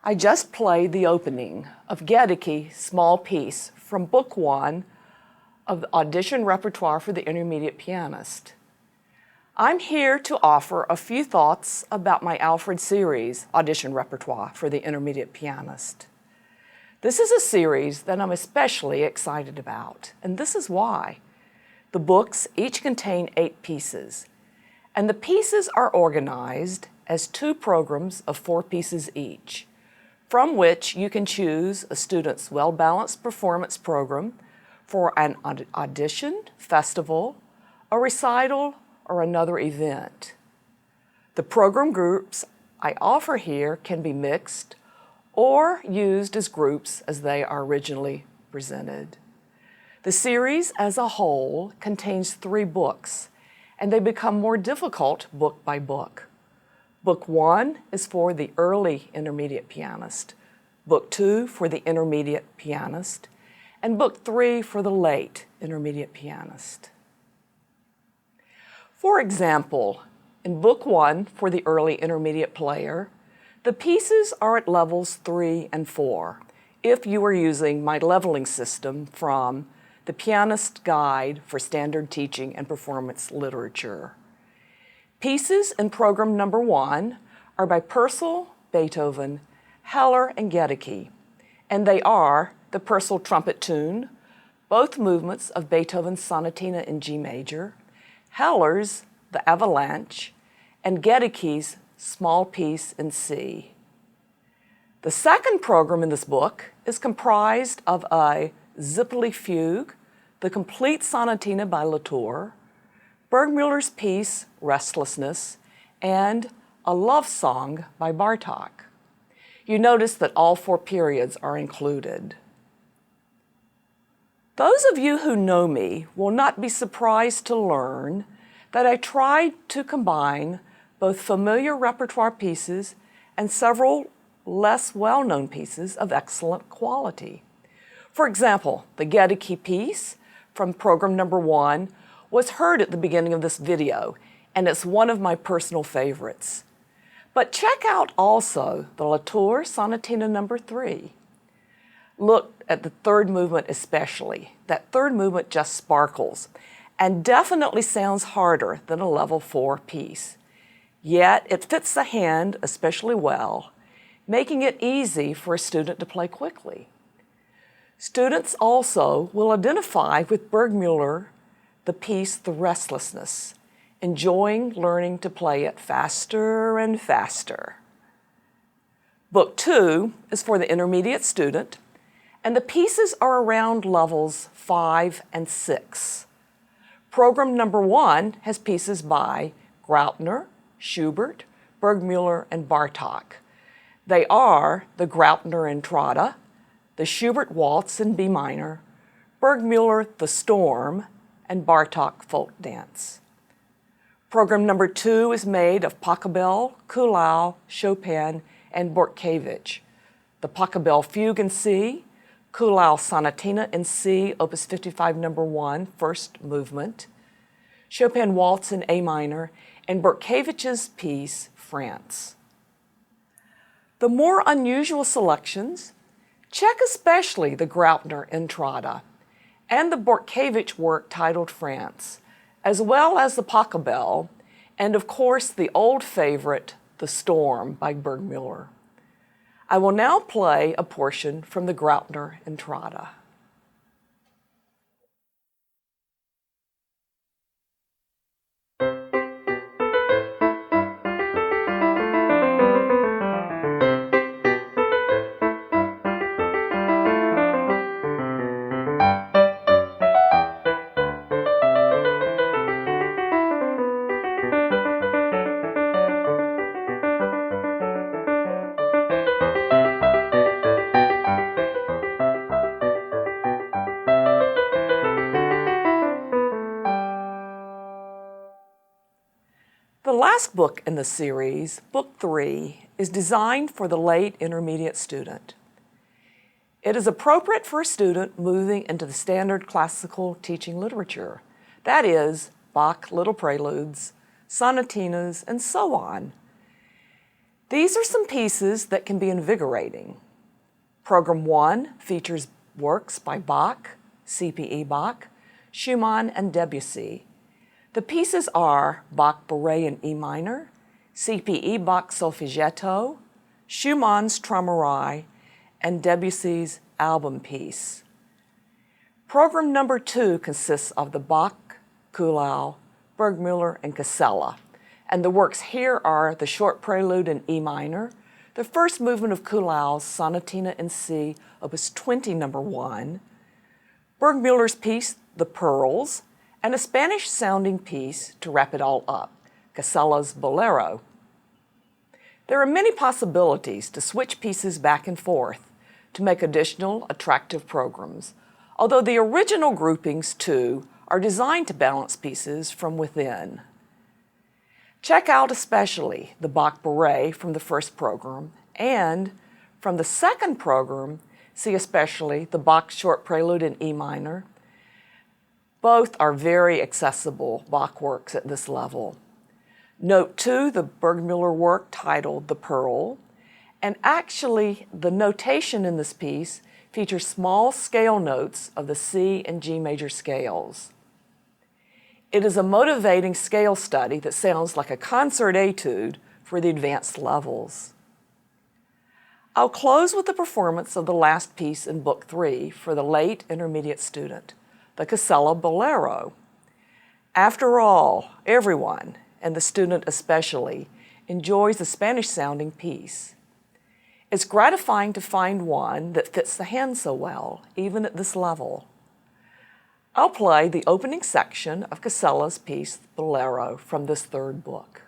I just played the opening of Gedeke Small Piece from Book 1 of the Audition Repertoire for the Intermediate Pianist. I'm here to offer a few thoughts about my Alfred series, Audition Repertoire for the Intermediate Pianist. This is a series that I'm especially excited about, and this is why. The books each contain 8 pieces, and the pieces are organized as 2 programs of 4 pieces each, from which you can choose a student's well-balanced performance program for an audition, festival, a recital, or another event. The program groups I offer here can be mixed or used as groups as they are originally presented. The series as a whole contains 3 books, and they become more difficult book by book. Book 1 is for the early intermediate pianist, Book 2 for the intermediate pianist, and Book 3 for the late intermediate pianist. For example, in Book 1 for the early intermediate player, the pieces are at levels 3 and 4, if you are using my leveling system from the Pianist Guide for Standard Teaching and Performance Literature. Pieces in program number 1 are by Purcell, Beethoven, Heller, and Gedeke, and they are the Purcell Trumpet Tune, both movements of Beethoven's Sonatina in G major, Heller's The Avalanche, and Gedeke's Small Piece in C. The second program in this book is comprised of a Zippeli Fugue, the Complete Sonatina by Latour, Burgmüller's piece, Restlessness, and A Love Song by Bartók. You notice that all 4 periods are included. Those of you who know me will not be surprised to learn that I tried to combine both familiar repertoire pieces and several less well-known pieces of excellent quality. For example, the Gedeke piece from program number 1 was heard at the beginning of this video, and it's one of my personal favorites. But check out also the Latour Sonatina number 3. Look at the 3rd movement especially. That 3rd movement just sparkles and definitely sounds harder than a level 4 piece. Yet it fits the hand especially well, making it easy for a student to play quickly. Students also will identify with Burgmüller the piece The Restlessness, enjoying learning to play it faster and faster. Book 2 is for the intermediate student, and the pieces are around levels 5 and 6. Program number 1 has pieces by Graupner, Schubert, Burgmüller, and Bartók. They are the Graupner Entrada, the Schubert Waltz in B minor, Burgmüller The Storm, and Bartók Folk Dance. Program number 2 is made of Pachelbel, Kuhlau, Chopin, and Bortkiewicz. The Pachelbel Fugue in C, Kuhlau Sonatina in C, Opus 55 number 1, first movement, Chopin Waltz in A minor, and Bortkiewicz's piece, France. The more unusual selections, check especially the Graupner Entrada and the Bortkiewicz work titled France, as well as the Pachelbel, and of course the old favorite, The Storm by Burgmüller. I will now play a portion from the Graupner Entrada. The last book in the series, Book 3, is designed for the late intermediate student. It is appropriate for a student moving into the standard classical teaching literature, that is, Bach Little Preludes, sonatinas, and so on. These are some pieces that can be invigorating. Program 1 features works by Bach, C.P.E. Bach, Schumann, and Debussy. The pieces are Bach Bourrée in E minor, C.P.E. Bach Solfeggetto, Schumann's Träumerei, and Debussy's album piece. Program number 2 consists of the Bach, Kuhlau, Burgmüller, and Casella. And the works here are the short prelude in E minor, the first movement of Kuhlau's Sonatina in C, Opus 20, number 1, Burgmüller's piece, The Pearls, and a Spanish-sounding piece to wrap it all up, Casella's Bolero. There are many possibilities to switch pieces back and forth to make additional attractive programs, although the original groupings, too, are designed to balance pieces from within. Check out especially the Bach Bourrée from the first program, and from the second program, see especially the Bach Short Prelude in E minor. Both are very accessible Bach works at this level. Note too the Burgmüller work titled The Pearl, and actually the notation in this piece features small scale notes of the C and G major scales. It is a motivating scale study that sounds like a concert etude for the advanced levels. I'll close with the performance of the last piece in Book 3 for the late intermediate student, the Casella Bolero. After all, everyone, and the student especially, enjoys the Spanish-sounding piece. It's gratifying to find one that fits the hand so well, even at this level. I'll play the opening section of Casella's piece, Bolero, from this third book.